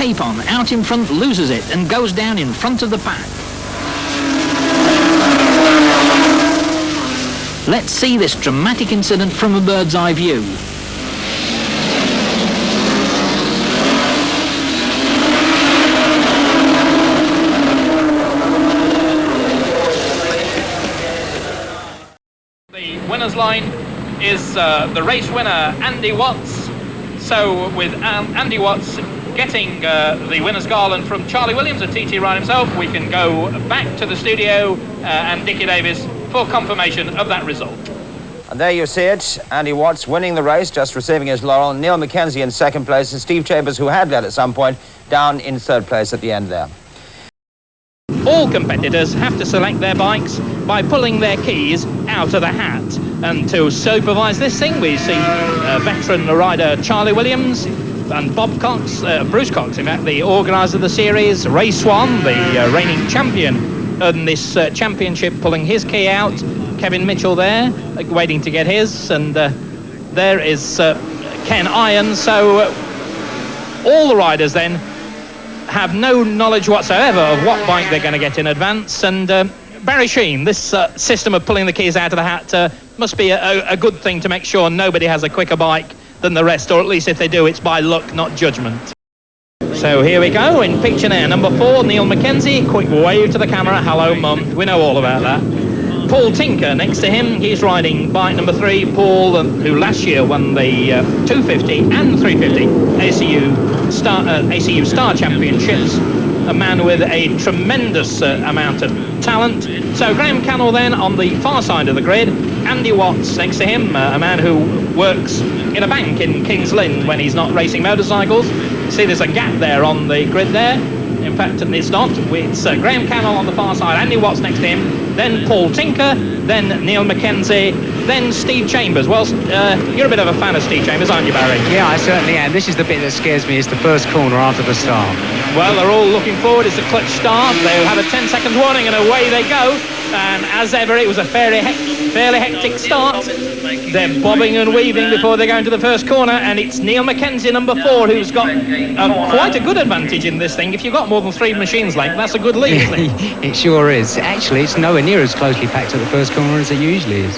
Capon out in front loses it and goes down in front of the pack. Let's see this dramatic incident from a bird's eye view. The winner's line is the race winner, Andy Watts. So with Andy Watts getting the winner's garland from Charlie Williams, a TT rider himself, we can go back to the studio and Dickie Davis for confirmation of that result. And there you see it, Andy Watts winning the race, just receiving his laurel. Neil Mackenzie in second place, and Steve Chambers, who had led at some point, down in third place at the end there. All competitors have to select their bikes by pulling their keys out of the hat. And to supervise this thing, we see veteran rider Charlie Williams and Bob Cox, Bruce Cox, in fact, the organiser of the series, Ray Swan, the reigning champion in this championship, pulling his key out. Kevin Mitchell there, waiting to get his, and there is Ken Irons. So all the riders then have no knowledge whatsoever of what bike they're going to get in advance. And Barry Sheen, this system of pulling the keys out of the hat must be a good thing to make sure nobody has a quicker bike than the rest, or at least if they do, it's by luck, not judgment. So here we go, in picture now, number 4, Neil Mackenzie, quick wave to the camera, hello mum, we know all about that. Paul Tinker next to him, he's riding bike number 3, Paul, who last year won the 250 and 350 ACU Star Championships, a man with a tremendous amount of talent. So Graham Cannell then on the far side of the grid, Andy Watts next to him, a man who works in a bank in Kings Lynn when he's not racing motorcycles. See, there's a gap there on the grid there. In fact, it's not. It's Graham Cannell on the far side, Andy Watts next to him, then Paul Tinker, then Neil Mackenzie, then Steve Chambers. Well, you're a bit of a fan of Steve Chambers, aren't you, Barry? Yeah, I certainly am. This is the bit that scares me, is the first corner after the start. Well, they're all looking forward. It's a clutch start. They'll have a 10-second warning and away they go. And as ever, it was a fairly hectic start. They're bobbing and weaving before they go into the first corner, and it's Neil Mackenzie, number 4, who's got quite a good advantage in this thing. If you've got more than 3 machines length, that's a good lead, isn't it? It sure is. Actually, it's nowhere near as closely packed at the first corner as it usually is.